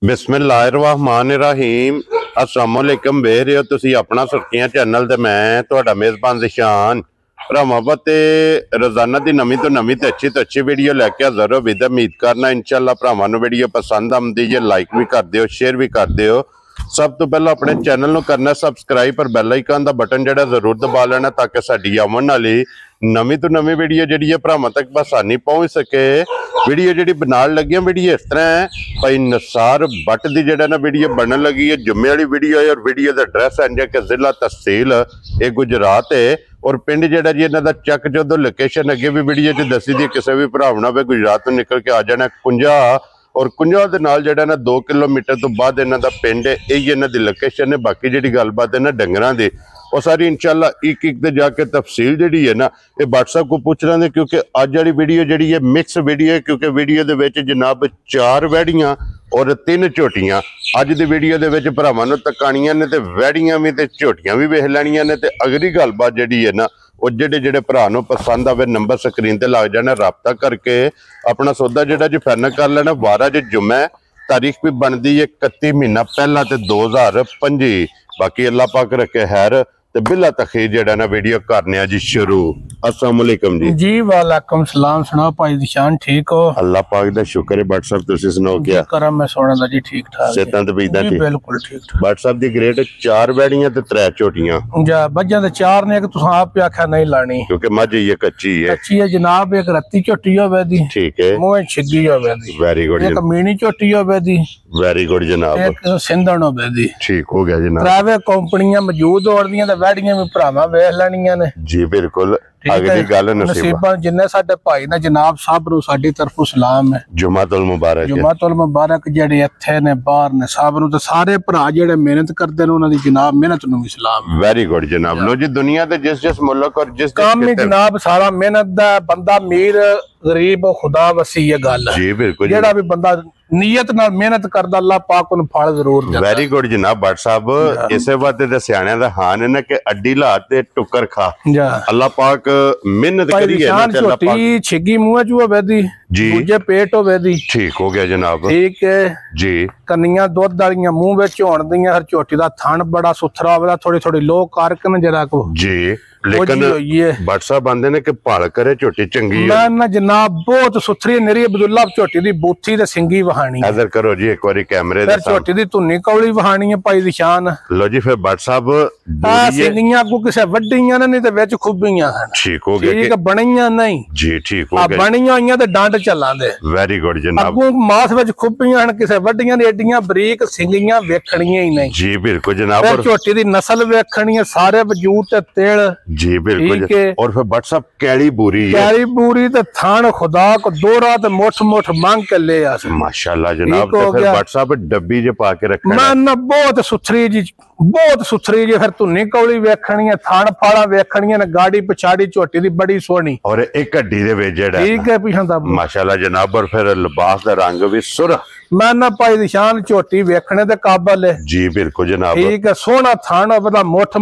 बिस्मिल्लाहिर्रहमानिर्रहीम अस्सलामुअलैकुम वेख रहे हो तुसी अपना सुर्खियां चैनल ते मैं तुहाडा मेज़बान ज़िशान भरावां ते रोजाना की नवीं तो अच्छी वीडियो लैके हाज़र हो विद उम्मीद करना इंशाअल्लाह भरावां नूं वीडियो पसंद आउंदी जे लाइक भी कर दिओ शेयर भी कर दिओ। सब तो पहला अपने चैनल नूं करना सबसक्राइब पर बैल आइकन दा बटन जिहड़ा जरूर दबा लेना ताकि साडी आउण वाली नवीं तो नवीं वीडियो जिहड़ी है भरावां तक आसानी पहुंच सके। वीडियो जिहड़ी बनाउण लगे वीडियो इस तरह है भाई निसार भट्ट दी जिहड़ा ना वीडियो बनन लगी है जुम्मे वाली वीडियो है और वीडियो का एड्रैस है कि जिला तहसील ये गुजरात है और पिंड जिहड़ा जी इन्हां दा चक जो लोकेशन अगे भी वीडियो च दसी दी किसी भी भरावां ने गुजरात तो निकल के आ जाना कुंजा और कुंजा दे नाल जिहड़ा ना 2 किलोमीटर तो बाद इन्हां दा पिंड है यही इन्हां दी लोकेशन है। बाकी जिहड़ी गलबात है ना डंगरां दी और सारी इंशाअल्लाह एक एक जाके तफसील जी है ना ये व्हाट्सएप को पूछ लेंगे क्योंकि अज वाली वीडियो जी है मिक्स वीडियो है क्योंकि वीडियो के विच जनाब 4 वैड़ियां और 3 झोटियां अज की वीडियो के भरावां नूं तकाणियां ने ते वैड़ियां भी ते झोटियां भी वेख लैणियां ने ते अगली गलबात जी है ना वो जेडे भरा नूं पसंद आवे नंबर स्क्रीन ते लग जाना राबता करके अपना सौदा जिहड़ा जी फाइनल कर लेना। वारा जो जुम्मा तारीख भी बनती है 31 महीना पहला ते 2025। बाकी अल्लाह पाक रखे हैर ते बिला तखीर जेड़ा ना वीडियो करने जी शुरू। अस्सलाम वालेकुम जी वालेकुम सलाम। सुनाओ भाई ज़िशान ठीक हो? अल्लाह पाक दा शुक्र है। व्हाट्सएप तुसी सुनाओ क्या करम मैं सोना दा जी ठीक ठाक सेतां ते बीदा ठीक बिल्कुल ठीक ठाक। व्हाट्सएप दी ग्रेड 4 वैड़ियां ते 3 झोटियां जा बज्जां ते 4 ने कि तुसां आप पे आख्या नहीं लानी क्योंकि मझ ये कच्ची है जनाब। एक रत्ती झोटी होवे दी ठीक है मोह छिग्गी होवे दी वेरी गुड एक मीनी झोटी होवे दी वेरी गुड जनाब एक सिंधन होवे दी ठीक हो गया जनाब। त्रावे कंपनियां मौजूद होंदियां ते वैड़ियां भी भरावां वेख लैणियां ने जी बिल्कुल अगली गल नसीबा जिन्ने साडे भाई ने जनाब सब नूं साडी तरफों सलाम है। जुमातुल मुबारक जेडे इत्थे ने बाहर ने सब नूं ते सारे भरा जेडे मेहनत करदे ने उन्हां दी जनाब मेहनत नूं भी सलाम। वेरी गुड जनाब। लो जी दुनिया दे जिस मुल्क और जिस काम ही जनाब सारा मेहनत दा बंदा अमीर गरीब खुदा वसी ये गल जी बिल्कुल जेड़ा भी बंदा नीयत नाल मेहनत करदा अल्लाह पाक उन फल जरूर देंदा। वेरी गुड जनाब। भट्ट साहब इसे बात दे सियाणियां दा हान है ना कि अड्डी ला ते टुकर खा अल्लाह पाक मेहनत करी है ना ते अल्लाह पाक छिगी मुंह च होवे दी जी दूजे पेट होवे दी ठीक हो गया जनाब ठीक है जी। कन्नियां दुध वालियां मुंह विच होण दियां हर झोटी दा थण बड़ा सुथरा होवे दा थोड़ी थोड़ी लो करकन जरा को जी लेकिन भट्ट साहब आंदे ने कि भाल करे झोटी चंगी है ना जनाब बहुत सुथरी निरी अब्दुल्ला झोटी दी बूथी ते सिंगी वहानी इधर करो जी एक बारी कैमरे दे सामने झोटी दी धुन्नी कौली वहानी है भाई ज़िशान। लो जी फिर भट्ट साहब सिंगियां को किसे वड्डियां ने नहीं ते विच खुबियां हैं ठीक हो गया ठीक बणियां नहीं जी ठीक हो गया बणियां होइयां ते डंड चलां दे वेरी गुड जनाब। अगों मास विच खुबियां हैं किसे वड्डियां ने एडियां बरीक सिंगियां वेखणियां ही नहीं जी बिल्कुल जनाब। और झोटी दी नस्ल वेखणी है सारे वजूद ते तेल जी बिल्कुल और फिर भट्ट साहब कैली बूरी ते थान खुदा को दो रात मोठ मांग के ले आ माशाल्लाह जनाब। तो फिर भट्ट साहब डब्बी जे पा के रखना ना बहुत सुथरी जी फिर धुन्नी कौली वेखनी है थान फाड़ा वेखनी ने गाड़ी पछाड़ी झोटी दी बड़ी सोहनी और एक हड्डी दे विच जेड़ा ठीक है पिछां दा माशाल्लाह जनाब। और फिर लिबास दा रंग भी सुर मैं ना भाई ज़िशान झोटी वेखने दे काबल है जी बिल्कुल जनाब। ठीक है सोहना थान होवे मुठ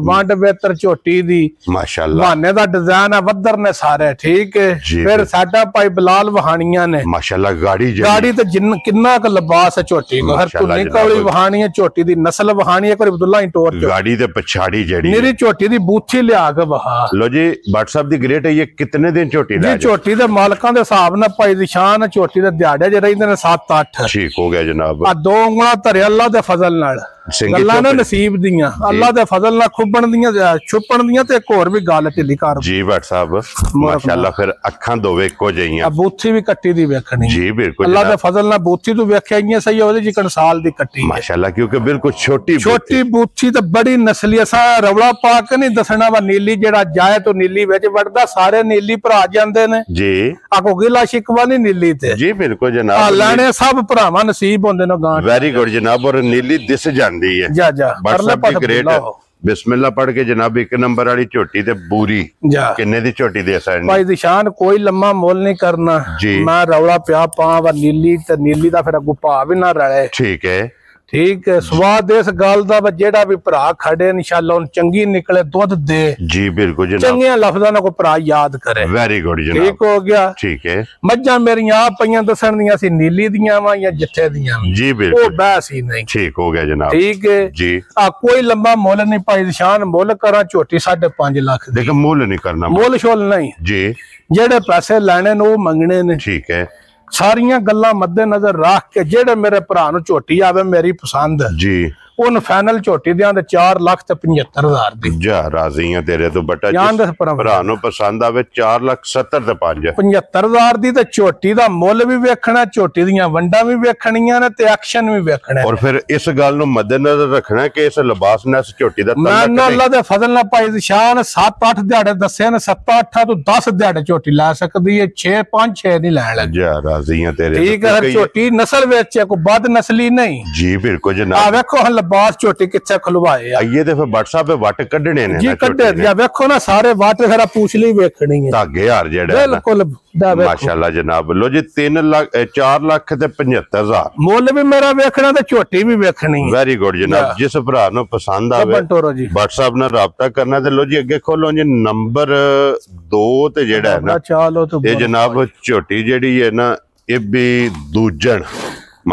वंड वेतर झोटी दी माशाल्लाह बहाने दा डिजाइन है वदर ने सारे ठीक है। फिर साडा भाई बिलाल वहानियां ने माशाल्लाह गाड़ी ते किन्ना क लिबास है झोटी को हर धुन्नी कौली वहानी है झोटी दी नस्ल वहानी है कोई अब्दुल्ला टोर गाड़ी ते पछाड़ी जेड़ी मेरी झोटी दी बूथी लिया के वहा। लो जी भट्ट साहब दी ग्रेट है ये कितने दिन झोटी दा जी झोटी दे मालकां दे हिसाब नाल भाई ज़िशान झोटी दे दिहाड़े जे रहिंदे ने 7-8 ठीक हो गया जनाब। आ 2 उंगलां धरे अल्लाह दे फजल नाल गल्लां ना नसीब दियां अल्लाह दे फजल नाल खुबण दियां छुपण दियां ते एक होर भी गल ढिली कर जी भट्ट साहब माशाल्लाह। फिर अखां दोवे इक्को जिहियां बूथी भी कट्टी दी वेखणी जी बिल्कुल अल्लाह दे फजल नाल बूथी तू वेखिया इयां सही ओदे जिकण साल दी कट्टी माशाल्लाह क्योंकि बिल्कुल छोटी बूथी ते बड़ी नस्ली असा रौला पा के नहीं दसना वा नीली जेड़ा जाए तो नीली विच वड़दा सारे नीली भरा जांदे ने जी आ को गिला शिकवा नहीं नीली ते जी बिल्कुल जनाब। लाने सब भरावां नसीब होंदे ने गां वेरी गुड जनाब। और नीली दिस जांदी है जा परले पासे ग्रेट बिस्मिल्लाह पढ़ के जनाब 1 नंबर वाली झोटी ते बूरी किन्ने दी झोटी दे सकदे भाई ज़िशान कोई लम्मा मोल नहीं करना जी मैं रौला पिया पा वा नीली ते नीली दा फिर अगू भाव भी ना रले ठीक है ठीक है स्वाद इस गल दा जेड़ा भी भरा खड़े इंशाल्लाह उन चंगी निकले दुध दे जी बिल्कुल जनाब चंगियां लफ्जां ना को भरा याद करे वेरी गुड जनाब ठीक हो गया ठीक है मज्जां मेरियां आप पईयां दसन दियां सी नीली दियां वा या जिथे दियां जी बिल्कुल ओ बहस ही नहीं ठीक हो गया जनाब ठीक है जी कोई लंबा मुल नहीं पाई शान मुल करा झोटी 5.5 लाख देखो मुल नहीं करना मुल शोल नहीं जी जेड़े पैसे लेने ने वो मंगने ने ठीक है सारियां गल्लां मद्देनजर रख के जेड़े मेरे भरा नु झोटी आवे मेरी पसंद जी उन फाइनल झोटी दियां ते 4,75,000 दी जा राजी हां तेरे तो बटा भरा नु पसंद आवे 4,70,000 ते 75,000 दी ते झोटी दा मुल भी वेखना झोटी दियां वंडा भी वेखणियां ने ते एक्शन भी वेखना और फिर इस गल नु मद्देनजर रखना कि इस लिबास ने इस झोटी दा मैं अल्लाह दे फजल नाल भाई शान 7-8 दिहाड़े दस्से ने 7-8 तो 10 दिहाड़े झोटी ला सकदी है 6-5-6 नहीं लैण लग जा राजी हां तेरे ठीक है झोटी नस्ल वेचे को बद नस्ली नहीं जी बिल्कुल जनाब आ वेखो बास झोटी किथे खुलवाए आइए ते फिर WhatsApp पे वट कढने ने जी कढे दिया वेखो ना सारे वट फिर पूछली वेखणी है धागे यार जेड़ा बिल्कुल माशाल्लाह जनाब लो जी 3 लाख 4 लाख ते 75,000 मुल भी मेरा वेखना ते झोटी भी वेखनी है वेरी गुड जनाब जिस भरा नु पसंद आवे WhatsApp नाल राबता करना ते लो जी अगे खोलो जी नंबर 2 ते जेड़ा है ना चलो तो ये जनाब झोटी जेड़ी है ना ये भी दूजन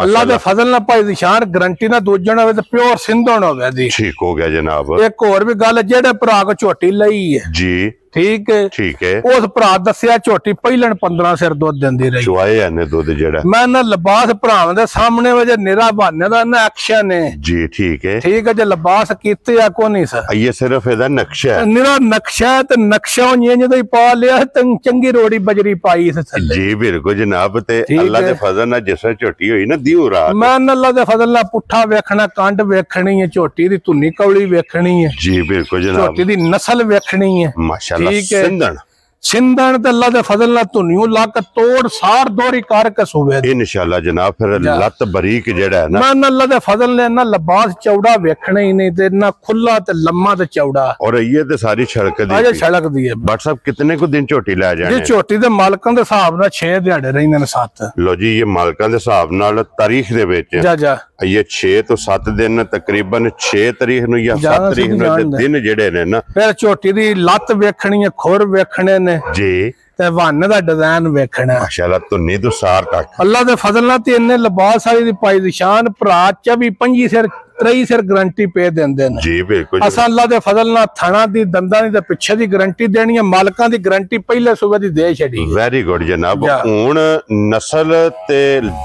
अल्लाह दे फजल ना भाई निशान गारंटी ना दूजन होवे ते प्योर सिंधण होवे दी ठीक हो गया जनाब एक और भी गल जेड़े भरा को झोटी लई है जी ठीक है उस भरा दसिया झोटी पहलन 15 सिर दुध देंदी रही चुआए ने दुध जेड़ा मैं ना लिबास भरावां दे सामने वजे निरा बहाने दा ना एक्शन है जी ठीक है जे लिबास कीते या को नहीं सर ये सिर्फ एदा नक्शा है निरा नक्शा ते नक्शा इंज दा ही पा लिया चंगी रोड़ी बजरी पाई इस थल्ले जी बिल्कुल जनाब ते अल्लाह दे फजल नाल जिस झोटी होई ना दियो रात मैं अल्लाह दे फजल नाल पुठा वेखना कंड वेखनी है झोटी दी धुनी कौली वेखनी है जी बिल्कुल जनाब झोटी दी नस्ल वेखनी है माशाल्लाह सिंधण सिंधण ते अल्लाह दे फजल नाल धुनियों लक तोड़ सार दोरी करके सुवे इंशाल्लाह जनाब फिर लत बरीक जेड़ा है ना मैं अल्लाह दे फजल ने ना लिबास चौड़ा वेखना ही नहीं ते ना खुला ते लम्मा ते चौड़ा और ये ते सारी छड़क दी अजे छड़क दी है WhatsApp कितने को दिन झोटी ले जाने ये झोटी दे मालकां दे हिसाब नाल 6 दिहाड़े रहिंदे ने 7 लो जी ये मालकां दे हिसाब नाल तारीख दे विच जा ये 6 तो 7 दिन तकरीबन 6 तारीख नु या 7 तारीख नु दिन जेड़े ने ना फिर झोटी दी लत वेखनी है खुर वेखने ने जी ते वन दा डिजाइन वेखना माशाल्लाह धुनी तो सार तक अल्लाह दे फजल नाल ते इन्ने लिबास वाली दी पाई दी शान भरा 24-25 सिर 3 सिर गारंटी पे देंदे ने जी बिल्कुल असा अल्लाह दे फजल नाल थणा दी दंदां दी ते पिछे दी गारंटी देनी है मालकां दी गारंटी पहले सुबह दी दे छड़ी वेरी गुड जनाब हुन नस्ल ते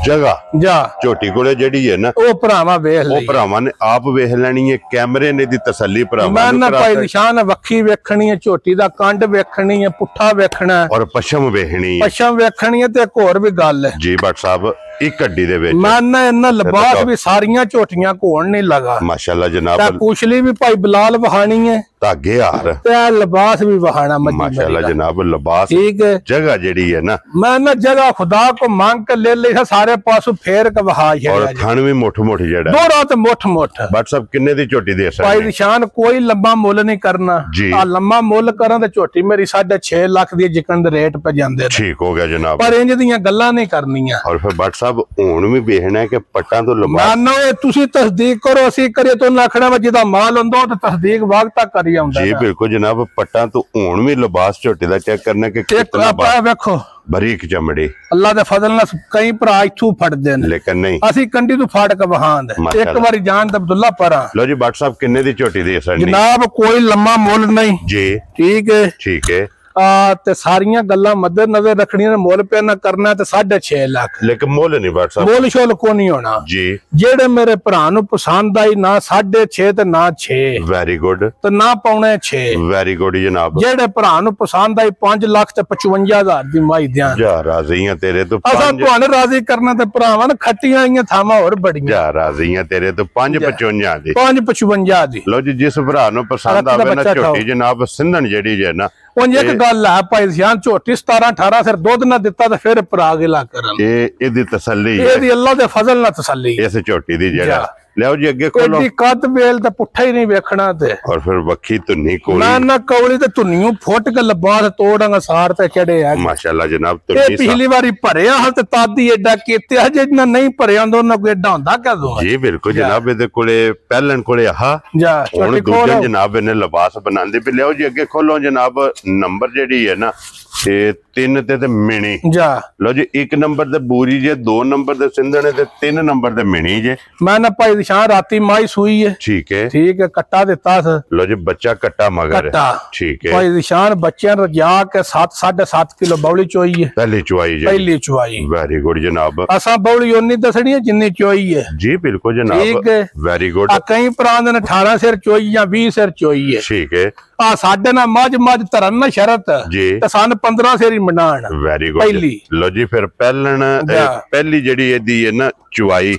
जगह जा झोटी कोले जेड़ी है ना ओ भरावा वेख ले ओ भरावां ने आप वेख लेनी है कैमरे ने दी तसल्ली भरावां मैं ना पाई निशान वक्खी वेखनी है झोटी दा कंड वेखनी है पुठा वेखना है और पश्चिम वेखनी है पश्चिम वेखनी है ते एक और भी गल है जी भट्ट साहब एक गड्डी दे विच मैं ना इन्ना लिबास भी सारियां झोटियां घोण नहीं लगा माशाल्लाह जनाब ता कुछली भी भाई बिलाल वहानी है धागे यार ते लिबास भी वहाना माशाल्लाह जनाब लिबास ठीक है जगह जेड़ी है ना मैं ना जगह खुदा को मांग के ले ली सारे पासों फेर के वहा और खान भी मोठ जेड़ा दो रात मोठ भट्ट साहब किन्ने दी झोटी दे सकदे भाई निशान कोई लंबा मुल नहीं करना आ लंबा मुल करा ते झोटी मेरी 6.5 लाख दी जिकन दे रेट पे जांदे ठीक हो गया जनाब पर इंज दियां गल्लां नहीं करनियां और फिर भट्ट साहब हुन भी वेखना है कि पट्टां तो लंबा ना तुसी तस्दीक करो असी करिए तो आखना वा जिदा माल हुंदा ते तस्दीक वक्त तक करी आउंदा जी बिल्कुल जनाब पट्टां तो हुन भी लिबास झोटी दा चेक करना कि कितना वेखो बरीक चमड़ी अल्लाह दे फजल नाल कई भरा इथू फड़दे ने लेकिन नहीं असी कंडी तो फाड़ के वहां दे एक बारी जान ते अब्दुल्ला परा लो जी भट्ट साहब किन्ने दी झोटी दे सकदे जनाब कोई लम्मा मुल नहीं जी ठीक है ते सारियां गल्लां मद्दे नजर रखनियां ने मुल पे ना करना ते 6.5 लाख लेकिन मुल नहीं भट्ट साहब मुल शोल को नहीं होना जी जेड़े मेरे भरा नु पसंद आई ना 6.5 ते ना 6 वेरी गुड ते ना पौने 6 वेरी गुड जनाब जेड़े भरा नु पसंद आई 5 लाख ते 55,000 दी माई दियां जा राजी हां तेरे तो असा तुहाने राजी करना ते भरावां ने खट्टियां आईयां थावां और बड़ियां जा राजी हां तेरे तो 5.55 दी 5.55 दी लो जी जिस भरा नु पसंद आवे ना झोटी जनाब सिंधण जेड़ी जे ना उंज एक गल है भाई ध्यान झोटी 17-18 सिर दुध ना दिता ते फिर पराग ला करन ए एदी तसल्ली एदी अल्लाह दे फजल ना तसल्ली इस झोटी दी जेड़ा ਲਿਆਓ ਜੀ ਅੱਗੇ ਖੋਲੋ ਐਡੀ ਕੱਦ ਵੇਲ ਤੇ ਪੁੱਠਾ ਹੀ ਨਹੀਂ ਵੇਖਣਾ ਤੇ ਔਰ ਫਿਰ ਵੱਖੀ ਧੁੰਨੀ ਕੋਲੀ ਨਾ ਕੌਲੀ ਤੇ ਧੁੰਨੀਓ ਫੁੱਟ ਕੇ ਲਬਾਸ ਤੋੜਾਂਗਾ ਸਾਰ ਤੇ ਚੜੇ ਆ ਮਾਸ਼ਾਅੱਲਾ ਜਨਾਬ ਇਹ ਧੁੰਨੀ ਪਿਛਲੀ ਵਾਰੀ ਭਰਿਆ ਹਲ ਤੇ ਤਾਦੀ ਐਡਾ ਕੀਤੇ ਹਜੇ ਨਾ ਨਹੀਂ ਭਰਿਆ ਹੁੰਦਾ ਉਹਨਾਂ ਕੋ ਐਡਾ ਹੁੰਦਾ ਕਦੋਂ ਜੀ ਬਿਲਕੁਲ ਜਨਾਬ ਇਹਦੇ ਕੋਲੇ ਪਹਿਲਣ ਕੋਲੇ ਆਹ ਜਾ ਹੁਣ ਦੂਜੇ ਜਨਾਬ ਇਹਨੇ ਲਿਬਾਸ ਬਣਾਉਂਦੇ ਪਏ ਲਿਆਓ ਜੀ ਅੱਗੇ ਖੋਲੋ ਜਨਾਬ ਨੰਬਰ ਜਿਹੜੀ ਹੈ ਨਾ ਤੇ 3 ਤੇ ਮਿਣੀ ਜਾ ਲੋ ਜੀ 1 ਨੰਬਰ ਤੇ ਬੂਰੀ ਜੇ 2 ਨੰਬਰ ਤੇ ਸਿੰਧਣੇ ਤੇ 3 ਨੰਬਰ ਤੇ ਮਿਣੀ ਜੇ ਮੈਂ ਨਾ ਭਾਈ ਨਿਸ਼ਾਨ ਰਾਤੀ ਮਾਈ ਸੂਈ ਹੈ ਠੀਕ ਹੈ ਕੱਟਾ ਦਿੱਤਾ ਸੀ ਲੋ ਜੀ ਬੱਚਾ ਕੱਟਾ ਮਗਰ ਠੀਕ ਹੈ ਭਾਈ ਨਿਸ਼ਾਨ ਬੱਚਿਆਂ ਨੂੰ ਰਜਾ ਕੇ 7.5 ਕਿਲੋ ਬੌਲੀ ਚੋਈ ਹੈ ਪਹਿਲੀ ਚੁਆਈ ਵੈਰੀ ਗੁੱਡ ਜਨਾਬ ਅਸਾਂ ਬੌਲੀ ਉਨੀ ਦੱਸਣੀ ਹੈ ਜਿੰਨੀ ਚੋਈ ਹੈ ਜੀ ਬਿਲਕੁਲ ਜਨਾਬ ਠੀਕ ਹੈ ਵੈਰੀ ਗੁੱਡ ਕਈ ਭਰਾ ਨੇ 18 ਸਿਰ ਚੋਈ ਜਾਂ 20 ਸਿਰ ਚੋਈ ਹੈ ਠੀਕ ਹੈ ਆ ਸਾਡੇ ਨਾਲ ਮੱਝ ਧਰਨ ਨਾ ਸ਼ਰਤ ਤੇ ਸਾਨੂੰ 15 ਸਿਰ ਹੀ ਮਨਾਣ ਵੈਰੀ ਗੁੱਡ ਲੋ ਜੀ ਫਿਰ ਪਹਿਲੀ ਜਿਹੜੀ ਇਹਦੀ ਹੈ ਨਾ ਚੁਆਈ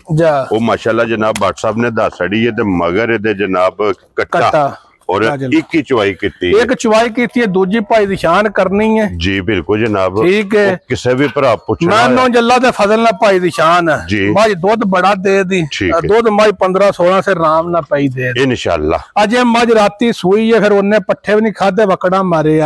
ਉਹ ਮਾਸ਼ਾਅੱਲਾ ਜਨਾਬ ਭੱਟ ਸਾਹਿਬ ਨੇ ਦੱਸ ਛੜੀ ਹੈ ਤੇ ਮਗਰ ਇਹਦੇ ਜਨਾਬ ਕੱਟਾ और एक ही चुवाई की एक चुवाई की थी दूजी भाई निशान करनी है जी बिल्कुल जनाब ठीक है किसी भी भरा पूछना मैं जल्ला दे फजल ना भाई निशान जी मझ दूध बड़ा दे दी दूध मझ 15-16 से राम ना पाई दे इंशाल्लाह अजे मझ राती सूई है फिर उन्हें पट्ठे भी नहीं खादे वकड़ा मारे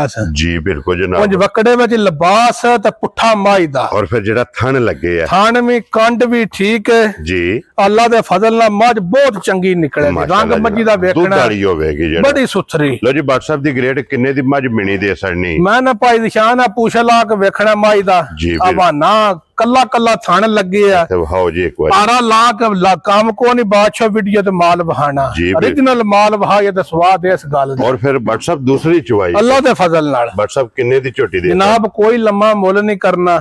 जी बिल्कुल जनाब वकड़े में लिबास ते पुठा मझ दा और फिर जेड़ा थन लगे है थन भी कंड भी ठीक है जी अल्लाह दे फजल ना मझ बहुत चंगी निकले रंग मझी दा वेखना होवेगी बड़ी सुथरी लो जी भट्ट साहब दी ग्रेड किन्ने दी मझ मिनी दे सड़नी मैं ना भाई निशान पूछ ला के वेखना माई दा हवाना कला कला थान लगे जी एक बार तारा ला काम को नहीं बादशाह वीडियो ते माल बहाना ओरिजिनल माल बहाए ते स्वाद इस गल और फिर भट्ट साहब दूसरी चुवाई अल्लाह दे फजल नाल भट्ट साहब किन्ने दी झोटी दे जनाब कोई लम्मा मुल नहीं करना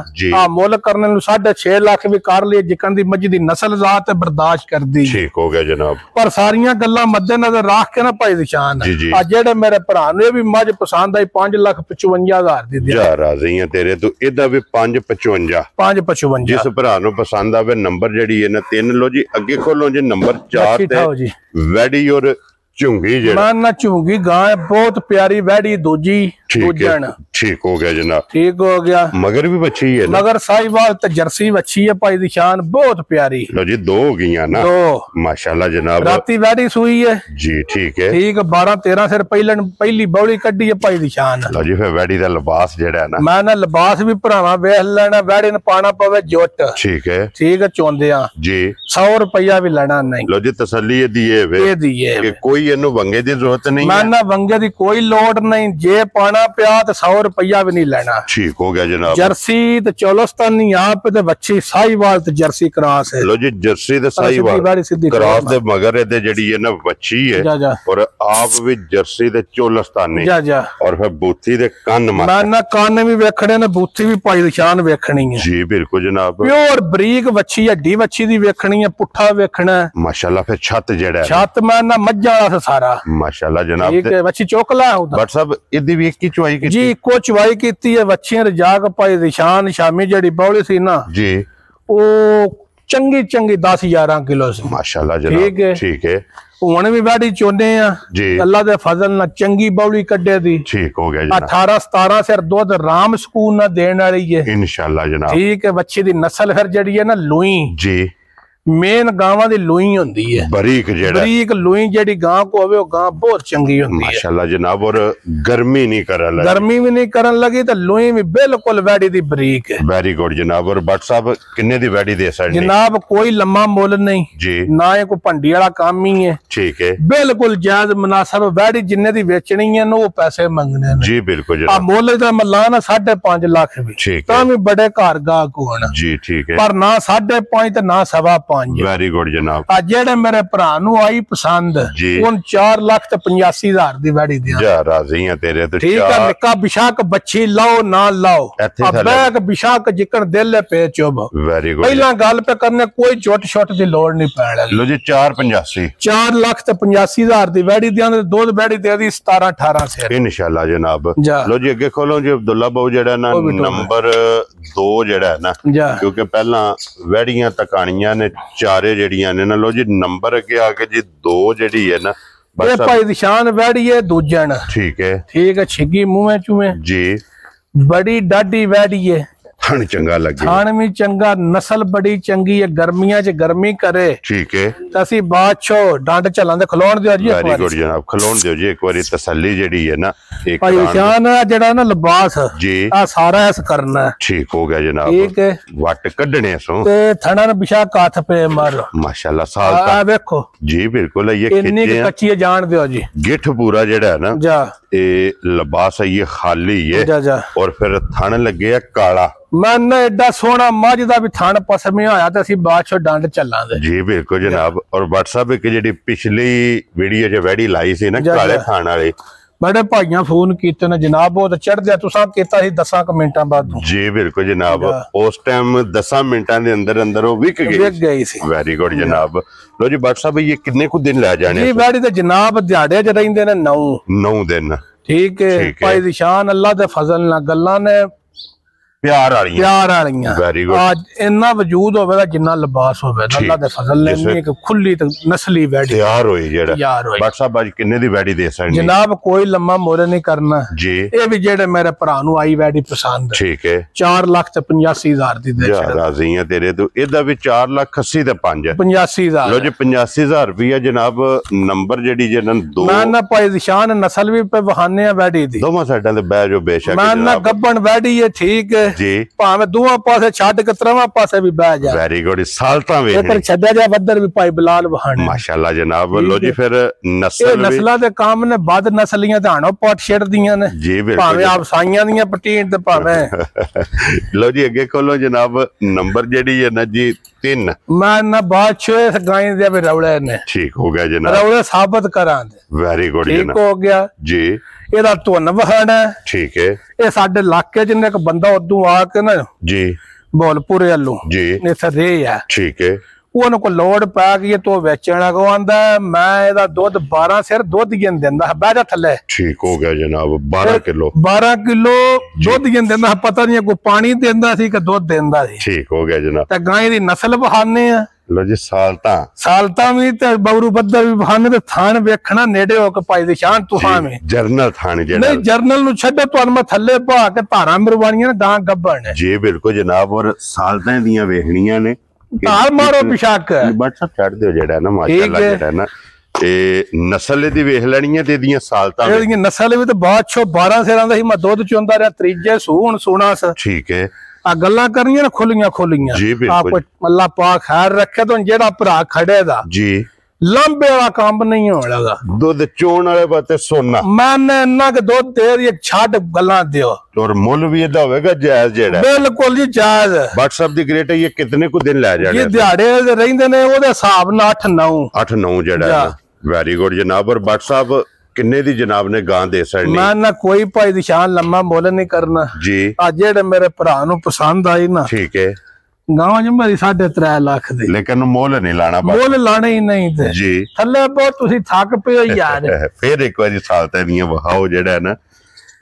मुल करने नु 6.5 लाख भी कर लिए जिकन दी मझ दी नस्ल जात बर्दाश्त कर दी ठीक हो गया जनाब पर सारियां गल्लां मद्देनजर रख के ना भाई निशान आ जेड़े मेरे भरा नु भी मझ पसंद आई 5,55,000 दी जा राजी है तेरे तो इदा भी 5,55 जिस भरा नु पसंद आवे नंबर जेडी है ना 3 लो जी अगे खोलो जी नंबर 4 ते वैडी और झुंगी ना झुंगी गाय बहुत प्यारी वैडी दूजी ठीक हो गया जनाब ठीक हो गया मगर भी बच्ची है मगर साहिवाल ते जर्सी बच्ची है भाई दी शान बहुत प्यारी लो जी 2 हो गई ना माशाल्लाह जनाब राती वैडी सुई है जी ठीक है ठीक 12-13 सिर पहली बौली कड्डी है भाई दी शान लो जी फिर वैडी दा लिबास जेड़ा है ना मैं ना लिबास भी भरावा वेख लेना वैडी ने पाना पवे जुट ठीक है चोंदिया जी 100 रुपया भी लेना नहीं लो जी तसल्ली दिए कि कोई इन्हू वंगे दी जरूरत नहीं मैं ना वंगे दी कोई लोड नहीं जे पाना पिया तो 100 रुपया भी नहीं लेना ठीक हो गया जनाब जर्सी तो चोलस्तानी आप ते बच्ची साहिवाल ते जर्सी क्रॉस है लो जी जर्सी ते साहिवाल क्रॉस दे मगर दे जड़ी है ना बच्ची है और आप भी जर्सी ते चोलस्तानी और फिर बूथी दे कान मैं ना कान भी वेखने ने बूथी भी पाई निशान वेखनी है जी बिल्कुल जनाब प्योर बरीक बच्ची हड्डी बच्ची दी वेखनी है पुट्ठा वेखना माशाल्लाह फिर छत जेड़ा छत मैं ना मज्जा दा सारा माशाल्लाह जनाब ठीक है बच्ची चोकला है बट सब इदी भी एक ही चुवाई की जी को चुवाई कीती है बच्चियां रजाक पाई निशान शामी जड़ी बौली सी ना जी ओ चंगी 10-11 किलो सी माशाल्लाह जनाब ठीक है हुण भी वैडी चोने आ अल्लाह दे फजल नाल चंगी बौली कड्डे दी ठीक हो गया 18-17 सिर दूध राम सुकून ना देने वाली है इंशाल्लाह जनाब ठीक है बच्ची दी नस्ल फिर जड़ी है ना लुई जी मेन गावां दी लुई होंदी है बरीक लुई जेडी गां को होवे ओ गां बहुत चंगी होंदी है माशाल्लाह जनाब और गर्मी नहीं करन लगी तो लुई भी बिल्कुल वैडी दी बरीक है वेरी गुड जनाब और भट्ट साहब किन्ने दी वैडी दे सकदे जनाब कोई लम्मा मुल नहीं जी ना ये कोई भंडी वाला काम ही है ठीक है बिल्कुल जायज मुनासिब वैडी जिन्ने दी बेचनी है ना वो पैसे मंगने ने जी बिल्कुल जनाब मुल दा मल्लाना 5.5 लाख भी ठीक है भी बड़े घर गाहक होण जी ठीक है पर ना 5.5 ते ना 5.5 वेरी गुड जनाब जेड़े मेरे भरा नु आई पसंद उन 4,85,000 दी वैडी दिया जा राजी है तेरे तो ठीक है निका बिशाक बच्ची लाओ ना लाओ बैग बिशाक जिकन दिल पे चुभ वेरी गुड पहला गल पे करने कोई छोट दी लोड़ नहीं पैण लो जी 4,85 4,85,000 दी वैडी दिया दूध वैडी दे दी 17-18 से इंशाल्लाह जनाब लो जी अगे खोलो जी अब्दुल्ला बाबू जेड़ा ना नंबर 2 जेड़ा है ना क्योंकि पहला वैडियां तकानियां ने चारे जड़ियां ने ना लो जी नंबर अगे आके जी 2 जड़ी है ना ये भाई निशान वैडी है दूजन ठीक है छिगी मुंह चूहे जी बड़ी डाडी वैडी है ਥਣ ਚੰਗਾ ਲੱਗੇ, ਥਣ ਵੀ ਚੰਗਾ, ਨਸਲ ਬੜੀ ਚੰਗੀ ਹੈ, ਗਰਮੀਆਂ 'ਚ ਗਰਮੀ ਕਰੇ। ਠੀਕ ਹੈ, ਤਾਂ ਅਸੀਂ ਬਾਅਦ ਚੋਂ ਡੰਡ ਚੱਲਾਂ ਦੇ ਖਲੋਣ ਦਿਓ ਜੀ। ਵੈਰੀ ਗੁੱਡ ਜਨਾਬ, ਖਲੋਣ ਦਿਓ ਜੀ ਇੱਕ ਵਾਰੀ, ਤਸੱਲੀ ਜਿਹੜੀ ਹੈ ਨਾ। ਇੱਕ ਭਾਈ ਨਿਸ਼ਾਨ ਜਿਹੜਾ ਨਾ ਲਿਬਾਸ ਜੀ ਆ ਸਾਰਾ ਇਸ ਕਰਨਾ। ਠੀਕ ਹੋ ਗਿਆ ਜਨਾਬ, ਠੀਕ ਹੈ, ਵੱਟ ਕੱਢਣੇ ਸੋ ਤੇ ਥਣਾ ਨੂੰ ਬਿਸ਼ਾ ਕੱਥ ਪੇ ਮਾਰ, ਮਾਸ਼ਾਅੱਲਾ ਸਾਲ ਆ ਤੱਕ ਵੇਖੋ ਜੀ ਬਿਲਕੁਲ ਇਹ ਇੰਨੀ ਖਿੱਚੇ ਕੱਚੀ ਜਾਣ ਦਿਓ ਜੀ। ਗਿੱਠ ਪੂਰਾ ਜਿਹੜਾ ਹੈ ਨਾ ਜਾ ਇਹ ਲਿਬਾਸ ਹੈ, ਇਹ ਖਾਲੀ ਹੈ ਜਾ ਜਾ, ਔਰ ਫਿਰ ਥਣ ਲੱਗੇ ਆ ਕਾਲਾ। ਮਨ ਐਡਾ ਸੋਹਣਾ ਮੱਝ ਦਾ ਵੀ ਥਣ ਪਸਮੇ ਹੋਇਆ ਤੇ ਅਸੀਂ ਬਾਅਦ ਚੋਂ ਡੰਡ ਚੱਲਾਂਗੇ ਜੀ ਬਿਲਕੁਲ ਜਨਾਬ। ਔਰ WhatsApp ਇੱਕ ਜਿਹੜੀ ਪਿਛਲੀ ਵੀਡੀਓ 'ਚ ਵੈੜੀ ਲਾਈ ਸੀ ਨਾ ਕਾਲੇ ਥਣ ਵਾਲੀ, ਬੜੇ ਭਾਈਆਂ ਫੋਨ ਕੀਤੇ ਨੇ ਜਨਾਬ, ਉਹ ਤਾਂ ਚੜ੍ਹਦਿਆ ਤੁਸੀਂ ਕੀਤਾ ਸੀ 10 ਮਿੰਟਾਂ ਬਾਅਦ। ਜੀ ਬਿਲਕੁਲ ਜਨਾਬ, ਉਸ ਟਾਈਮ 10 ਮਿੰਟਾਂ ਦੇ ਅੰਦਰ ਅੰਦਰ ਉਹ ਵਿਕ ਗਈ ਸੀ। ਵੈਰੀ ਗੁੱਡ ਜਨਾਬ। ਲੋ ਜੀ WhatsApp ਇਹ ਕਿੰਨੇ ਕੁ ਦਿਨ ਲੈ ਜਾਣੇ? ਜੀ ਵੈੜੀ ਤੇ ਜਨਾਬ ਦਿਹਾੜੇ 'ਚ ਰਹਿੰਦੇ ਨੇ 9 ਦਿਨ। ਠੀਕ ਹੈ ਭਾਈ ਦੀ ਸ਼ਾਨ, ਅੱਲਾ ਦੇ ਫਜ਼ਲ ਨਾਲ ਗੱਲਾਂ ਨੇ ਪਿਆਰ ਵਾਲੀਆਂ। Very good. ਅੱਜ ਇੰਨਾ ਵਜੂਦ ਹੋਵੇਗਾ ਜਿੰਨਾ ਲਿਬਾਸ ਹੋਵੇ, ਅੱਲਾ ਦੇ ਫਜ਼ਲ ਨਾਲ ਇੰਨੀ ਇੱਕ ਖੁੱਲੀ ਤੇ ਨਸਲੀ ਵੈੜੀ ਤਿਆਰ ਹੋਈ। ਜਿਹੜਾ WhatsApp ਅੱਜ ਕਿੰਨੇ ਦੀ ਵੈੜੀ ਦੇ ਸਕਦੇ ਜਨਾਬ? ਕੋਈ ਲੰਮਾ ਮੋਰੇ ਨਹੀਂ ਕਰਨਾ ਜੀ। ਇਹ ਵੀ ਜਿਹੜੇ ਮੇਰੇ ਭਰਾ ਨੂੰ ਆਈ ਵੈੜੀ ਪਸੰਦ, ਠੀਕ ਹੈ, 4,85,000 ਦੀ ਦੇ ਰਾਜ਼ੀ ਆ ਤੇਰੇ ਤੋਂ। ਇਹਦਾ ਵੀ 4,80,000 ਤੇ 85,000। ਲੋ ਜੀ 85,000 ਰੁਪਇਆ ਜਨਾਬ। ਨੰਬਰ ਜਿਹੜੀ ਜਿਹਨਾਂ ਦੋ ਮੈਂ ਨਾ ਭਾਈ ਨਿਸ਼ਾਨ ਨਸਲ ਵੀ ਪੇ ਵਹਾਨੇ ਆ ਵੈੜੀ ਦੀ, ਦੋਵਾਂ ਸਾਈਡਾਂ ਤੇ ਬਹਿ ਜੋ ਬੇਸ਼ੱਕ। ਮੈਂ ਨਾ ਗੱਬਣ ਵੈੜੀ ਹੈ, ਠੀਕ ਹੈ ਜੀ, ਭਾਵੇਂ ਦੋਵਾਂ ਪਾਸੇ ਛੱਡ ਕੇ ਤਰਵਾਂ ਪਾਸੇ ਵੀ ਬਹਿ ਜਾ। Very good. ਸਾਲਤਾਂ ਵੇਖ ਇੱਕ ਛੱਡਿਆ ਜਾ ਵੱਧਰ ਵੀ ਭਾਈ ਬਲਾਲ ਵਹਾਨੇ ਮਾਸ਼ਾਅੱਲਾ ਜਨਾਬ। ਲੋ ਜੀ ਫਿਰ ਨਸਲਾਂ ਦੇ ਕੰਮ ਨੇ, ਵੱਧ ਨਸਲੀਆਂ ਧਾਣੋ ਪੱਟ ਛੱਡਦੀਆਂ ਨੇ ਜੀ ਬਿਲਕੁਲ, ਭਾਵੇਂ ਆਪ ਸਾਈਆਂ ਦੀਆਂ ਪਟੀਨ ਤੇ ਭਾਵੇਂ। ਲੋ ਜੀ ਅੱਗੇ ਖੋਲੋ ਜਨਾਬ। ਨੰਬਰ ਜਿਹੜੀ ਹੈ ਨਾ ਜੀ 3। ਮੈਂ ਨਾ ਬਾਦਸ਼ਾਹ ਇਸ ਗਾਂ ਦੇ ਵੀ ਰੌਲੇ ਨੇ। ਠੀਕ ਹੋ ਗਿਆ ਜਨਾਬ, ਰੌਲੇ ਸਾਬਤ ਕਰਾਂ ਦੇ। ਵੈਰੀ ਗੁੱਡ ਠੀਕ ਜਨਾਬ। ਹੋ ਗਿਆ ਜੀ। ਇਹਦਾ ਧੁਨ ਵਹਾਣਾ, ਠੀਕ ਹੈ। ਇਹ ਸਾਡੇ ਇਲਾਕੇ ਚ ਇੱਕ ਬੰਦਾ ਉਦੋਂ ਆ ਕੇ ਨਾ ਜੀ ਬੋਲਪੁਰੇ ਵੱਲੋਂ ਜੀ ਇੱਥੇ ਰਹੇ ਆ। ਠੀਕ ਹੈ। ਉਹਨੂੰ ਕੋ ਲੋੜ ਪੈ ਗਈ ਤੋ ਵੇਚਣਾ ਕੋ ਆਂਦਾ, ਮੈਂ ਇਹਦਾ ਦੁੱਧ 12 ਸਿਰ ਦੁੱਧ ਗਿਣ ਦਿੰਦਾ ਬਹਿ ਜਾ ਥੱਲੇ। ਠੀਕ ਹੋ ਗਿਆ ਜਨਾਬ। 12 ਕਿਲੋ ਦੁੱਧ ਗਿਣ ਦਿੰਦਾ, ਪਤਾ ਨਹੀਂ ਕੋਈ ਪਾਣੀ ਦਿੰਦਾ ਸੀ ਕਿ ਦੁੱਧ ਦਿੰਦਾ ਸੀ। ਠੀਕ ਹੋ ਗਿਆ ਜਨਾਬ। ਤੇ ਗਾਂ ਦੀ ਨਸਲ ਬਹਾਨੇ ਆ। ਲੋ ਜੀ ਸਾਲਤਾਂ ਵੀ ਤੇ ਬੌਰੂ ਬੱਦਰ ਵੀ ਬਹਾਨੇ ਤੇ ਥਾਨ ਵੇਖਣਾ ਨੇੜੇ ਹੋ ਕੇ ਭਾਈ ਦੀ ਸ਼ਾਨ ਤੁਹਾਂ ਵਿੱਚ ਜਰਨਲ ਥਾਨ ਜਿਹੜਾ ਨਹੀਂ, ਜਰਨਲ ਨੂੰ ਛੱਡੋ, ਤੁਹਾਨੂੰ ਮੈਂ ਥੱਲੇ ਪਾ ਕੇ ਧਾਰਾਂ ਮਰਵਾਣੀਆਂ ਨੇ, ਗਾਂ ਗੱਭਣ ਜੀ ਬਿਲਕੁਲ ਜਨਾਬ। ਔਰ ਸਾਲਤਾਂ ਦੀਆਂ ਵੇਖਣੀਆਂ ਨੇ, ਧਾਰ ਮਾਰੋ ਪਿਸ਼ਾਕ WhatsApp ਛੱਡ ਦਿਓ ਜਿਹੜਾ ਨਾ ਮਾਸ਼ਾਅੱਲਾ ਜਿਹੜਾ ਨਾ ਇਹ ਨਸਲ ਦੀ ਵੇਖ ਲੈਣੀ ਹੈ ਤੇ ਇਹਦੀਆਂ ਸਾਲਤਾਂ ਇਹਦੀਆਂ ਨਸਲ ਵੀ ਤੇ ਬਾਦਸ਼ਾਹ 12 ਸਿਰਾਂ ਦਾ ਸੀ। ਮੈਂ ਦੁੱਧ ਚੋਂਦਾ ਰਿਹਾ ਤੀਜੇ ਸੂਣ ਸੋਣਾ ਸ। ਠੀਕ ਹੈ। ਆ ਗੱਲਾਂ ਕਰਨੀਆਂ ਨਾ ਖੁੱਲੀਆਂ ਜੀ ਬਿਲਕੁਲ। ਅੱਲਾ ਪਾਕ ਖੈਰ ਰੱਖੇ ਤੋਂ ਜਿਹੜਾ ਭਰਾ ਖੜੇ ਦਾ ਜੀ ਲੰਬੇ ਵਾਲਾ ਕੰਮ ਨਹੀਂ ਹੋਣ ਲੱਗਾ। ਦੁੱਧ ਚੋਣ ਵਾਲੇ ਬਾਤੇ ਸੋਨਾ ਮੈਂ ਇੰਨਾ ਕਿ ਦੁੱਧ ਦੇ ਛੱਡ ਗੱਲਾਂ ਦਿਓ। ਔਰ ਮੁੱਲ ਵੀ ਇਹਦਾ ਹੋਵੇਗਾ ਜਾਇਜ਼ ਜਿਹੜਾ? ਬਿਲਕੁਲ ਜੀ ਜਾਇਜ਼। WhatsApp ਦੀ ਗ੍ਰੇਟ ਇਹ ਕਿਤਨੇ ਕੁ ਦਿਨ ਲੈ ਜਾਣੇ? ਇਹ ਦਿਹਾੜੇ ਰਹਿੰਦੇ ਨੇ ਉਹਦੇ ਹਿਸਾਬ ਨਾਲ 8-9 ਜਿਹੜਾ। ਵੈਰੀ ਗੁੱਡ ਜਨਾਬ। ਔਰ WhatsApp ਕਿੰਨੇ ਦੀ ਜਨਾਬ ਨੇ ਗਾਂ ਦੇ ਸਕਣੀ? ਮੈਂ ਨਾ ਕੋਈ ਭਾਈ ਦੀ ਸ਼ਾਨ ਲੰਮਾ ਮੁੱਲ ਨਹੀਂ ਕਰਨਾ ਜੀ। ਆ ਜਿਹੜੇ ਮੇਰੇ ਭਰਾ ਨੂੰ ਪਸੰਦ ਆਈ ਨਾ, ਠੀਕ ਹੈ, ਗਾਂ ਜੀ ਮੇਰੀ 3.5 ਲੱਖ ਦੀ, ਲੇਕਿਨ ਮੁੱਲ ਨਹੀਂ ਲਾਣਾ। ਮੁੱਲ ਲਾਣੇ ਹੀ ਨਹੀਂ ਤੇ ਜੀ ਥੱਲੇ ਬਹੁਤ ਤੁਸੀਂ ਥੱਕ ਪਿਓ ਯਾਰ। ਫਿਰ ਇੱਕ ਵਾਰੀ ਸਾਲਤਾਂ ਦੀਆਂ ਵਹਾਓ ਜਿਹੜਾ ਨਾ।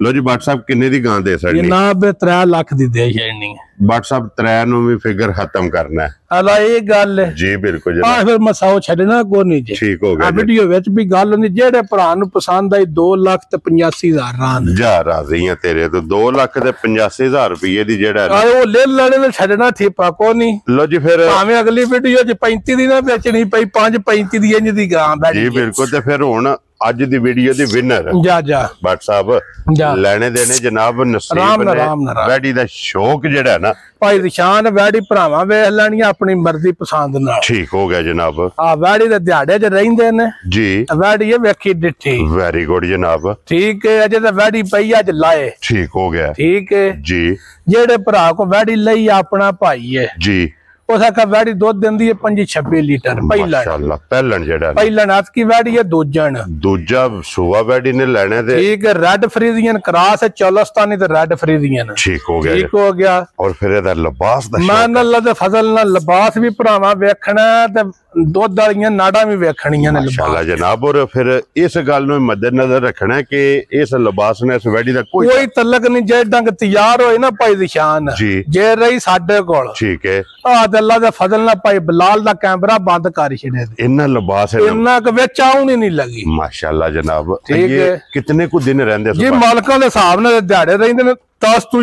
ਲੋ ਜੀ WhatsApp ਕਿੰਨੇ ਦੀ ਗਾਂ ਦੇ ਸਕਣੀ? ਜਨਾਬ 3 ਲੱਖ ਦੀ ਦੇ ਜਾਣੀ। WhatsApp 3 ਨੂੰ ਵੀ ਫਿਗਰ ਖਤਮ ਕਰਨਾ ਅਲਾ ਇਹ ਗੱਲ ਹੈ ਜੀ ਬਿਲਕੁਲ ਆ। ਫਿਰ ਮਸਾਓ ਛੱਡਣਾ ਕੋਈ ਨਹੀਂ ਜੀ। ਠੀਕ ਹੋ ਗਿਆ। ਵੀਡੀਓ ਵਿੱਚ ਵੀ ਗੱਲ ਹੁੰਦੀ, ਜਿਹੜੇ ਭਰਾ ਨੂੰ ਪਸੰਦ ਆਈ 2,85,000 ਰਾਂ ਜਾ ਰਾਜ਼ੀ ਆ ਤੇਰੇ ਤੋਂ। 2,85,000 ਰੁਪਏ ਦੀ ਜਿਹੜਾ ਉਹ ਲੈ ਲੈਣੇ ਨੇ, ਛੱਡਣਾ ਠੀਪਾ ਕੋ ਨਹੀਂ। ਲੋ ਜੀ ਫਿਰ ਭਾਵੇਂ ਅਗਲੀ ਵੀਡੀਓ 'ਚ 35 ਦੀ ਨਾ ਵੇਚਣੀ ਪਈ, 5.35 ਦੀ ਇੰਜ ਦੀ ਗਾਂ ਬੈਠੀ ਜੀ ਬਿਲਕੁਲ। ਤੇ ਫਿਰ ਹੁਣ ਅੱਜ ਦੀ ਵੀਡੀਓ ਦੀ ਵਿਨਰ ਜਾ WhatsApp ਲੈਣੇ ਦੇਣੇ ਜਨਾਬ ਨਸੀਬ ਨੇ। ਵੈੜੀ ਦਾ ਸ਼ੌਕ ਜਿਹੜਾ ਨਾ ਭਾਈ ਨਿਸ਼ਾਨ ਵੈੜੀ ਭਰਾਵਾਂ ਵੇਖ ਲੈਣੀਆਂ ਆਪਣੀ ਮਰਜ਼ੀ ਪਸੰਦ ਨਾਲ। ਠੀਕ ਹੋ ਗਿਆ ਜਨਾਬ। ਆ ਵੈੜੀ ਦੇ ਦਿਹਾੜੇ 'ਚ ਰਹਿੰਦੇ ਨੇ ਜੀ। ਵੈੜੀ ਇਹ ਵੇਖੀ ਡਿੱਠੀ। ਵੈਰੀ ਗੁੱਡ ਜਨਾਬ। ਠੀਕ ਹੈ। ਅਜੇ ਤਾਂ ਵੈੜੀ ਪਈ ਅੱਜ ਲਾਏ। ਠੀਕ ਹੋ ਗਿਆ। ਠੀਕ ਹੈ ਜੀ। ਜਿਹੜੇ ਭਰਾ ਕੋ ਵੈੜੀ ਲਈ ਆਪਣਾ ਭਾਈ ਹੈ ਜੀ, ਉਸ ਆਖਾ ਵੈੜੀ ਦੁੱਧ ਦਿੰਦੀ ਹੈ 25-26 ਲੀਟਰ ਪਹਿਲਾਂ। ਮਾਸ਼ਾਅੱਲਾ। ਪਹਿਲਣ ਅੱਜ ਕੀ ਵੈੜੀ ਹੈ ਦੂਜਾ ਸੂਆ ਵੈੜੀ ਨੇ ਲੈਣੇ ਤੇ ਠੀਕ ਹੈ। ਰੈਡ ਫਰੀਜ਼ੀਅਨ ਕਰਾਸ ਹੈ, ਚੋਲਸਤਾਨੀ ਤੇ ਰੈਡ ਫਰੀਜ਼ੀਅਨ। ਠੀਕ ਹੋ ਗਿਆ। ਠੀਕ ਹੋ ਗਿਆ। ਔਰ ਫਿਰ ਇਹਦਾ ਲਿਬਾਸ ਦਾ ਮਾਨ ਅੱਲਾ ਦੇ ਫਜ਼ਲ ਨਾਲ ਲਿਬਾਸ ਵੀ ਭਰਾਵਾਂ ਵੇਖਣਾ ਤੇ ਦੁੱਧ ਵਾਲੀਆਂ ਨਾੜਾਂ ਵੀ ਵੇਖਣੀਆਂ ਨੇ ਮਾਸ਼ਾਅੱਲਾ ਜਨਾਬ। ਔਰ ਫਿਰ ਇਸ ਗੱਲ ਨੂੰ ਮੱਦੇਨਜ਼ਰ ਰੱਖਣਾ ਕਿ ਇਸ ਲਿਬਾਸ ਨੇ ਇਸ ਵੈੜੀ ਦਾ ਕੋਈ ਤਲਕ ਨਹੀਂ। ਜੇ ਡੰਗ ਤਿਆਰ ਹੋਏ ਨਾ ਭਾਈ ਦੀ ਸ਼ਾਨ, ਜੇ ਰਹੀ ਸਾਡੇ ਕੋਲ, ਠੀਕ ਹੈ, ਅੱਲਾ ਦੇ ਫਜ਼ਲ ਨਾਲ ਭਾਈ ਬਲਾਲ ਦਾ ਕੈਮਰਾ ਬੰਦ ਕਰ ਛੜੇ। ਇੰਨਾ ਲਿਬਾਸ ਇੰਨਾ ਕੁ ਵਿੱਚ ਆਉਣੀ ਨਹੀਂ ਲੱਗੀ ਮਾਸ਼ਾਅੱਲਾ ਜਨਾਬ। ਠੀਕ ਹੈ। ਕਿਤਨੇ ਕੁ ਦਿਨ ਰਹਿੰਦੇ ਜੀ? ਮਾਲਕਾਂ ਦੇ ਹਿਸਾਬ ਨਾਲ ਦਿਹਾੜੇ ਰਹਿੰਦੇ ਨੇ 10 ਤੋਂ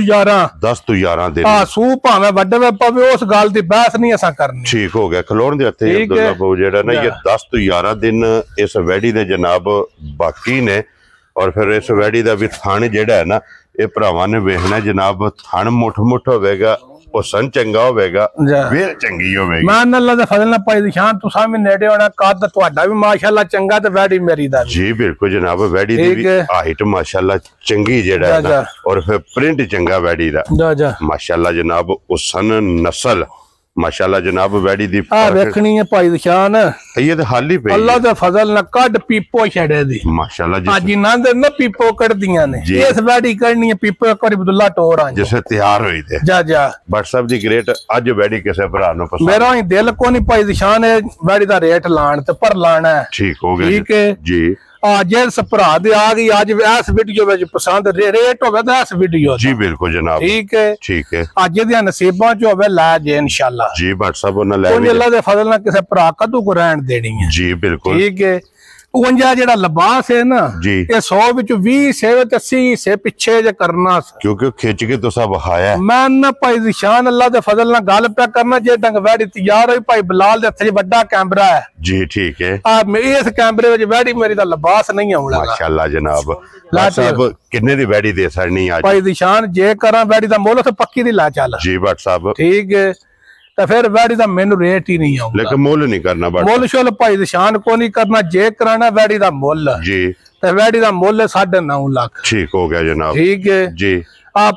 11 ਦਿਨ ਸੂ ਭਾਵੇਂ ਵੱਡੇ ਪਵੇ ਉਸ ਗੱਲ ਦੀ ਬਹਿਸ ਨਹੀਂ ਅਸਾਂ ਕਰਨੀ। ਠੀਕ ਹੋ ਗਿਆ ਖਲੋਣ ਦੇ ਹੱਥੇ ਅਬਦੁੱਲਾ ਬਾਊ ਜਿਹੜਾ ਨਾ ਇਹ 10 ਤੋਂ 11 ਦਿਨ ਇਸ ਵੈੜੀ ਦੇ ਜਨਾਬ ਬਾਕੀ ਨੇ। ਔਰ ਫਿਰ ਇਸ ਵੈੜੀ ਦਾ ਵੀ ਥਣ ਜਿਹੜਾ ਹੈ ਨਾ ਇਹ ਭਰਾਵਾਂ ਨੇ ਵੇਖਣਾ ਜਨਾਬ, ਥਣ ਮੁੱਠ ਹੋਵੇਗਾ, ਹੁਸਨ ਚੰਗਾ ਹੋਵੇਗਾ, ਵੇਲ ਚੰਗੀ ਹੋਵੇਗੀ। ਮੈਂ ਅੱਲਾ ਦੇ ਫਜ਼ਲ ਨਾਲ ਭਾਈ ਨਿਸ਼ਾਨ ਤੁਸੀਂ ਵੀ ਨੇੜੇ ਹੋਣਾ, ਕੱਦ ਤੁਹਾਡਾ ਵੀ ਮਾਸ਼ਾਅੱਲਾ ਚੰਗਾ ਤੇ ਵੈੜੀ ਮੇਰੀ ਦਾ ਜੀ ਬਿਲਕੁਲ ਜਨਾਬ, ਵੈੜੀ ਦੀ ਵੀ ਹਾਈਟ ਮਾਸ਼ਾਅੱਲਾ ਚੰਗੀ ਜਿਹੜਾ ਹੈ ਨਾ, ਔਰ ਫਿਰ ਪ੍ਰਿੰਟ ਚੰਗਾ ਵੈੜੀ ਦਾ ਮਾਸ਼ਾਅੱਲਾ ਜਨਾਬ, ਹੁਸਨ ਨਸਲ ਮਾਸ਼ਾਅੱਲਾ ਜਨਾਬ ਵੈੜੀ ਦੀ ਵੇਖਣੀ ਹੈ ਭਾਈ ਨਿਸ਼ਾਨ ਇਹ ਤੇ ਹਾਲੀ ਪਈ ਅੱਲਾ ਦੇ ਫਜ਼ਲ ਨਾਲ ਕੱਢ ਪੀਪੋ ਛੜੇ ਦੀ ਮਾਸ਼ਾਅੱਲਾ ਜੀ। ਅੱਜ ਨਾ ਦੇ ਨਾ ਪੀਪੋ ਕੱਢਦੀਆਂ ਨੇ, ਇਸ ਵੈੜੀ ਕੱਢਣੀ ਹੈ ਪੀਪੋ ਇੱਕ ਵਾਰੀ ਅਬਦੁੱਲਾ ਟੋਰ ਆ ਜਿਸੇ ਤਿਆਰ ਹੋਈ ਤੇ ਜਾ WhatsApp ਦੀ ਗ੍ਰੇਟ ਅੱਜ ਵੈੜੀ ਕਿਸੇ ਭਰਾ ਨੂੰ ਪਸੰਦ ਮੇਰਾ ਹੀ ਦਿਲ ਕੋ ਨਹੀਂ ਭਾਈ ਨਿਸ਼ਾਨ ਹੈ ਵੈੜੀ ਦਾ ਰੇਟ ਲਾਣ ਤੇ ਪਰ ਲਾਣਾ ਹੈ। ਠੀਕ ਹੋ ਗਿਆ ਠੀਕ ਹੈ ਜੀ। ਜਿਸ ਭਰਾ ਦੇ ਆ ਗਈ ਅੱਜ ਇਸ ਵੀਡੀਓ ਵਿੱਚ ਪਸੰਦ ਰੇਟ ਹੋਵੇ ਤਾਂ ਇਸ ਵੀਡੀਓ ਜੀ ਬਿਲਕੁਲ ਜਨਾਬ ਠੀਕ ਹੈ ਅੱਜ ਦੀਆਂ ਨਸੀਬਾਂ ਚ ਹੋਵੇ ਲੈ ਜੇ ਇਨਸ਼ਾਅੱਲਾ ਜੀ। WhatsApp ਉਹਨਾਂ ਲੈ ਕੋਈ ਅੱਲਾ ਦੇ ਫਜ਼ਲ ਨਾਲ ਕਿਸੇ ਭਰਾ ਕਦੋਂ ਕੋ ਰਹਿਣ ਦੇਣੀ ਹੈ ਜੀ ਬਿਲਕੁਲ ਠੀਕ ਹੈ। ਉਂਜਾ ਜਿਹੜਾ ਲਿਬਾਸ ਹੈ ਨਾ ਇਹ 100 ਵਿੱਚ 20 ਸੇ ਤੇ 80 ਸੇ ਪਿੱਛੇ ਜੇ ਕਰਨਾ ਕਿਉਂਕਿ ਖਿੱਚ ਕੇ ਤੁਸੀਂ ਵਹਾਇਆ ਮੈਂ ਨਾ ਭਾਈ ਨਿਸ਼ਾਨ ਅੱਲਾ ਦੇ ਫਜ਼ਲ ਨਾਲ ਗੱਲ ਪਿਆ ਕਰਨਾ ਜੇ ਡੰਗ ਵੈੜੀ ਤਿਆਰ ਹੋਈ ਭਾਈ ਬਲਾਲ ਦੇ ਹੱਥ 'ਚ ਵੱਡਾ ਕੈਮਰਾ ਹੈ ਜੀ ਠੀਕ ਹੈ। ਇਸ ਕੈਮਰੇ ਵਿੱਚ ਵੈੜੀ ਮੇਰੀ ਦਾ ਲਿਬਾਸ ਨਹੀਂ ਆਉਣਾ ਮਾਸ਼ਾਅੱਲਾ ਜਨਾਬ। WhatsApp ਕਿੰਨੇ ਦੀ ਵੈੜੀ ਦੇ ਸਕਣੀ ਅੱਜ ਭਾਈ ਨਿਸ਼ਾਨ ਜੇ ਕਰਾਂ ਵੈੜੀ ਦਾ ਮੁੱਲ ਤੇ ਪੱਕੀ ਦੀ ਲਾ ਚੱਲ ਜੀ WhatsApp ਠੀਕ ਹੈ। ਤਾਂ ਫਿਰ ਵੈੜੀ ਦਾ ਮੈਨੂੰ ਰੇਟ ਹੀ ਨਹੀਂ ਆਉਂਦਾ ਲੇਕਿਨ ਮੁੱਲ ਨਹੀਂ ਕਰਨਾ ਮੁੱਲ ਸ਼ੁੱਲ ਭਾਈ ਨਿਸ਼ਾਨ ਕੋ ਨਹੀਂ ਕਰਨਾ ਜੇ ਕਰਾਣਾ ਵੈੜੀ ਦਾ ਮੁੱਲ ਜੀ ਤੇ ਵੈੜੀ ਦਾ ਮੁੱਲ 9.5 ਲੱਖ ਠੀਕ ਹੋ ਗਿਆ ਜਨਾਬ ਠੀਕ ਹੈ ਜੀ।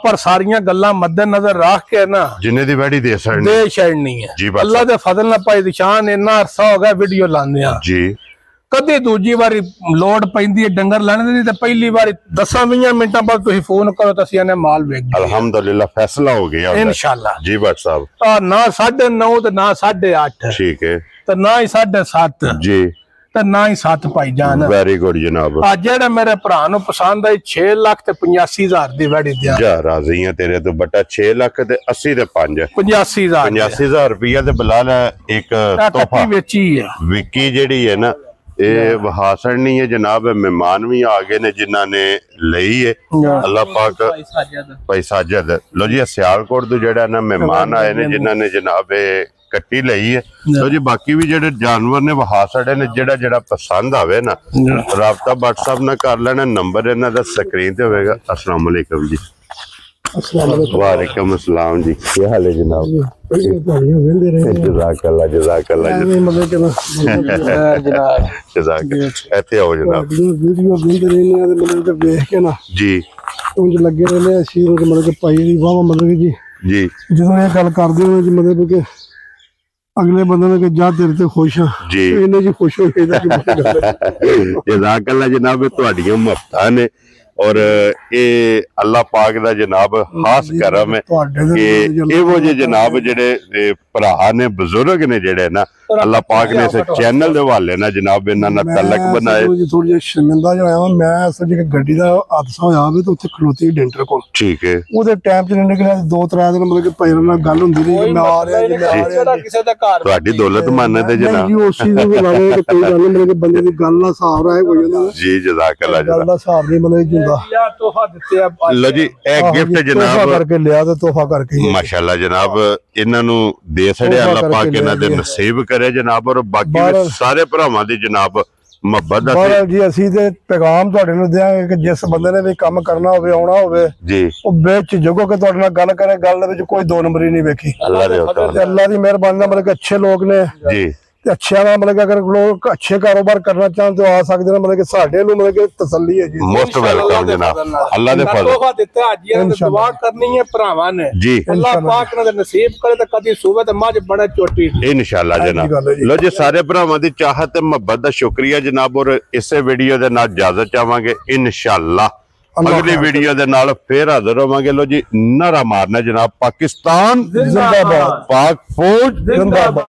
ਪਰ ਸਾਰੀਆਂ ਗੱਲਾਂ ਮੱਦੇ ਨਜ਼ਰ ਰੱਖ ਕੇ ਨਾ ਜਿੰਨੇ ਦੀ ਵੈੜੀ ਦੇ ਛੜਨੀ ਹੈ ਅੱਲਾ ਦੇ ਫਜ਼ਲ ਨਾਲ ਭਾਈ ਨਿਸ਼ਾਨ ਇੰਨਾ ਅਰਸਾ ਹੋ ਗਿਆ ਵੀਡੀਓ ਲਾਉਂਦੇ ਆ ਜੀ। ਕਦੇ ਦੂਜੀ ਵਾਰੀ ਲੋੜ ਪੈਂਦੀ ਹੈ ਡੰਗਰ ਲੈਣ ਦੀ ਤੇ ਪਹਿਲੀ ਵਾਰੀ 10-20 ਮਿੰਟਾਂ ਬਾਅਦ ਤੁਸੀਂ ਫੋਨ ਕਰੋ ਤਾਂ ਅਸੀਂ ਇਹਨੇ ਮਾਲ ਵੇਚ ਦਿਓ ਅਲਹਮਦੁਲਿਲਾ ਫੈਸਲਾ ਹੋ ਗਿਆ ਇਨਸ਼ਾਅੱਲਾ ਜੀ। WhatsApp ਨਾ 9.5 ਤੇ ਨਾ 8.5 ਠੀਕ ਹੈ ਤੇ ਨਾ ਹੀ 7.5 ਜੀ ਤੇ ਨਾ ਹੀ 7 ਭਾਈ ਜਾਨ ਵੈਰੀ ਗੁੱਡ ਜਨਾਬ। ਜਿਹੜਾ ਮੇਰੇ ਭਰਾ ਨੂੰ ਪਸੰਦ ਆਈ 6 ਲੱਖ ਤੇ 85,000 ਦੀ ਵੈੜੀ ਦਿਆ ਜਾ ਰਾਜ਼ੀ ਆ ਤੇਰੇ ਤੋਂ ਬਟਾ 6 ਲੱਖ ਤੇ 80 ਤੇ 5 85,000 ਰੁਪਇਆ ਤੇ ਬਲਾਲ ਇੱਕ ਤੋਹਫਾ ਵੇਚੀ ਹੈ ਵਿਕੀ ਜਿਹੜੀ ਹੈ ਨਾ ਇਹ ਵਹਾਸਣ ਨਹੀਂ ਹੈ ਜਨਾਬ। ਮਹਿਮਾਨ ਵੀ ਆ ਗਏ ਨੇ ਜਿਨ੍ਹਾਂ ਨੇ ਲਈ ਹੈ ਅੱਲਾਹ ਪਾਕ ਭਾਈ ਸਾਜਦ ਲੋ ਜੀ ਸਿਆਲਕੋਟ ਤੋਂ ਜਿਹੜਾ ਨਾ ਮਹਿਮਾਨ ਆਏ ਨੇ ਜਿਨ੍ਹਾਂ ਨੇ ਜਨਾਬ ਇਹ ਕੱਟੀ ਲਈ ਹੈ। ਲੋ ਜੀ ਬਾਕੀ ਵੀ ਜਿਹੜੇ ਜਾਨਵਰ ਨੇ ਵਹਾਸੜੇ ਨੇ ਜਿਹੜਾ ਪਸੰਦ ਆਵੇ ਨਾ ਰਾਬਤਾ WhatsApp ਨਾਲ ਕਰ ਲੈਣਾ। ਨੰਬਰ ਇਹਨਾਂ ਦਾ ਸਕਰੀਨ ਤੇ ਹੋਵੇਗਾ। अस्सलाम वालेकुम जी। वालेकुम अस्सलाम जी। क्या हाल है जनाब? जज़ाकल्लाह जज़ाकल्लाह ਇੱਥੇ ਆਓ ਜਨਾਬ। ਵੀਡੀਓ ਵੇਖਦੇ ਰਹਿੰਦੇ ਆ ਤੇ ਮਤਲਬ ਕਿ ਵੇਖ ਕੇ ਨਾ ਜੀ ਉਂਝ ਲੱਗੇ ਰਹਿੰਦੇ ਆ ਸ਼ੀਰ ਮਤਲਬ ਕਿ ਭਾਈ ਦੀ ਵਾਹ ਮਤਲਬ ਕਿ ਜੀ ਜਦੋਂ ਇਹ ਗੱਲ ਕਰਦੇ ਹੋ ਜੀ ਮਤਲਬ ਕਿ ਅਗਲੇ ਬੰਦੇ ਨੇ ਕਿ ਜਾ ਤੇਰੇ ਤੇ ਖੁਸ਼ ਆ ਜੀ ਇਹਨੇ ਜੀ ਖੁਸ਼ ਹੋ ਕੇ ਜਜ਼ਾਕल्लाह जनाब। ਤੁਹਾਡੀਆਂ ਮੁਹੱਬਤਾਂ ਨੇ और ये अल्लाह पाक दा जनाब खास करम है कि एवो जे जनाब जेड़े भरा ने बुजुर्ग ने जेड़े ना अल्लाह पाक ने इस चैनल दे हवाले ना जनाब इन्हां नाल तलक बनाए। थोड़ी जी शर्मिंदा जो आया मैं असल जी गड्डी दा हादसा होया वे तो उत्थे खलोती डेंटर कोल ठीक है ओदे टाइम च निकलिया 2-3 दिन मतलब कि पैरां नाल गल हुंदी रही मैं आ रहा जी मैं आ रहा किसे दा घर ਤੁਹਾਡੀ दौलत माने ते जनाब जी उस चीज नूं लावे कि कोई गल मतलब कि बंदे दी गल दा हिसाब रहा है कोई ना जी जज़ाकल्लाह गल दा हिसाब नहीं मतलब ਤੋਹਫਾ ਦਿੱਤੇ ਆ ਲੋ ਜੀ ਇਹ ਗਿਫਟ ਜਨਾਬ ਕਰਕੇ ਲਿਆ ਤੇ ਤੋਹਫਾ ਕਰਕੇ ਮਾਸ਼ਾਅੱਲਾ ਜਨਾਬ ਇਹਨਾਂ ਨੂੰ ਦੇ ਛੜਿਆ ਅੱਲਾਹ ਪਾਕ ਇਹਨਾਂ ਦੇ ਨਸੀਬ ਕਰੇ ਜਨਾਬ। ਔਰ ਬਾਕੀ ਸਾਰੇ ਭਰਾਵਾਂ ਦੀ ਜਨਾਬ ਮੁਹੱਬਤ ਦਾ ਜੀ ਅਸੀਂ ਤੇ ਪੈਗਾਮ ਤੁਹਾਡੇ ਨੂੰ ਦਿਆਂਗੇ ਕਿ ਜਿਸ ਬੰਦੇ ਨੇ ਵੀ ਕੰਮ ਕਰਨਾ ਹੋਵੇ ਆਉਣਾ ਹੋਵੇ ਜੀ ਉਹ ਵਿੱਚ ਜਗੋ ਕੇ ਤੁਹਾਡੇ ਨਾਲ ਗੱਲ ਕਰੇ। ਗੱਲ ਦੇ ਵਿੱਚ ਕੋਈ ਦੋ ਨੰਬਰੀ ਨਹੀਂ ਵੇਖੀ ਅੱਲਾਹ ਦੀ ਮਿਹਰਬਾਨੀ ਨਾਲ ਮਤਲਬ ਕਿ ਅੱਛੇ ਲੋਕ ਨੇ ਜੀ अच्छा ना मतलब अगर लोग अच्छे कारोबार करना चाहते तो आ सकते हैं मतलब कि साडे नु मतलब कि तसल्ली है जी। मोस्ट वेलकम जनाब। अल्लाह दे फजल तोहफा दित्ता हाजियां ने दुआ करनी है भरावां ने जी अल्लाह पाक ने नसीब करे ते कदी सूबे ते मझ बड़े चोटी इंशाअल्लाह जनाब। लो जी सारे भरावां दी चाहत ते मोहब्बत दा शुक्रिया जनाब। और इसे वीडियो दे नाल इजाजत चाहांगे इंशाअल्लाह। अगली वीडियो दे नाल फिर हाजिर होवांगे। लो जी नारा मारना जनाब पाकिस्तान जिंदाबाद पाक फौज जिंदाबाद।